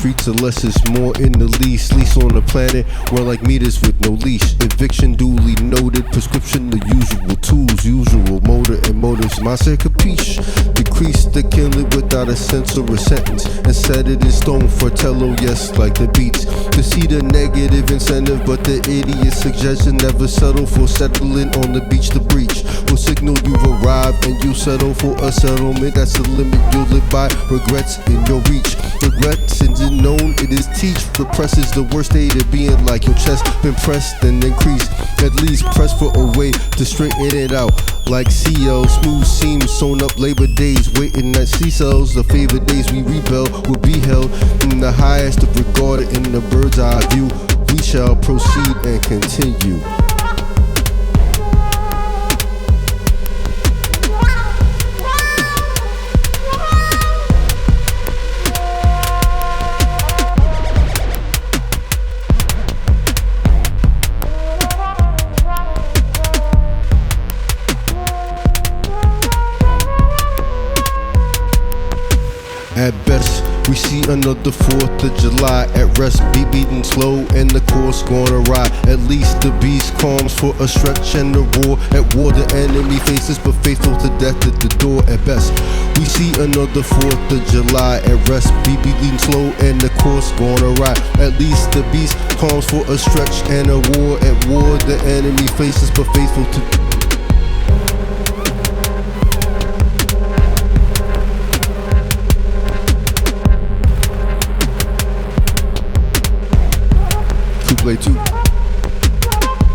streets unless it's more in the lease. Lease on the planet, we're like meters with no leash. Eviction duly noted, prescription the usual tools, usual motor and motives. Mindset capiche, decrease the kill it without a sense or a sentence, and set it in stone for tello, yes, like the beats. To see the negative incentive, but the idiot suggestion never settle for settling on the beach. The breach will signal you've arrived and you settle for a settlement. That's the limit you'll live by. Regrets in your reach. Regrets isn't known, it is teach. Repress is the worst state of being, like your chest been pressed and increased. At least press for a way to straighten it out. Like CL, smooth seams sewn up Labor Days, waiting at C-cells. The favorite days we rebel will be held in the highest of regard in the bird's eye view. We shall proceed and continue. At best, we see another 4th of July at rest, beat beating slow and the course gone awry. At least the beast calms for a stretch and a roar. At war the enemy faces, but faithful to death at the door. At best, we see another 4th of July at rest, beat beating slow and the course gone awry. At least the beast calms for a stretch and a war. At war the enemy faces, but faithful to play two.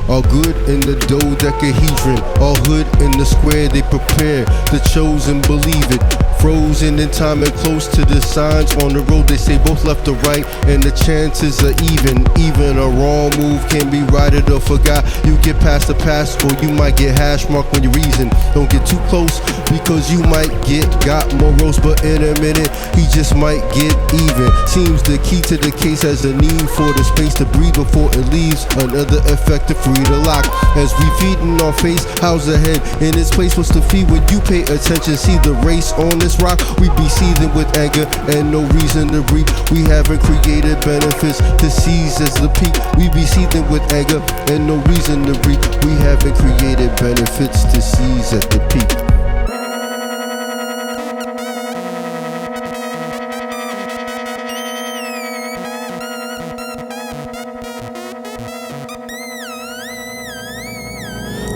All good in the dodecahedron, all hood in the square they prepare. The chosen believe it, frozen in time and close to the signs on the road. They say both left or right, and the chances are even. Even a wrong move can be righted or forgot. You get past the past, or you might get hash marked when you reason. Don't get too close, because you might get got more roast. But in a minute, he just might get even. Seems the key to the case has a need for the space to breathe before it leaves. Another effect to free the lock. As we feed in our face, how's the head in its place? What's the feed when you pay attention? See the race on this rock. We be seething with anger and no reason to reap. We haven't created benefits to seize as the peak. We be seething with anger and no reason to reap. We haven't created benefits to seize at the peak.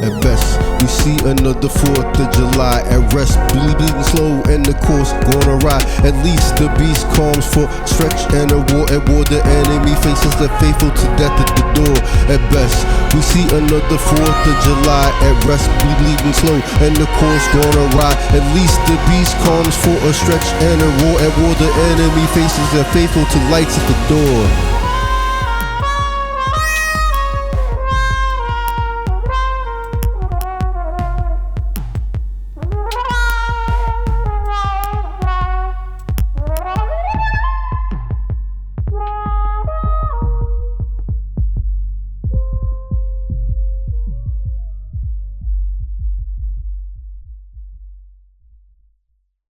At best, we see another 4th of July at rest, bleeding slow and the course gone awry. At least the beast calms for stretch and a war. At war the enemy faces the faithful to death at the door. At best, we see another 4th of July at rest, bleeding slow and the course gone awry. At least the beast calms for a stretch and a war. At war the enemy faces the faithful to lights at the door.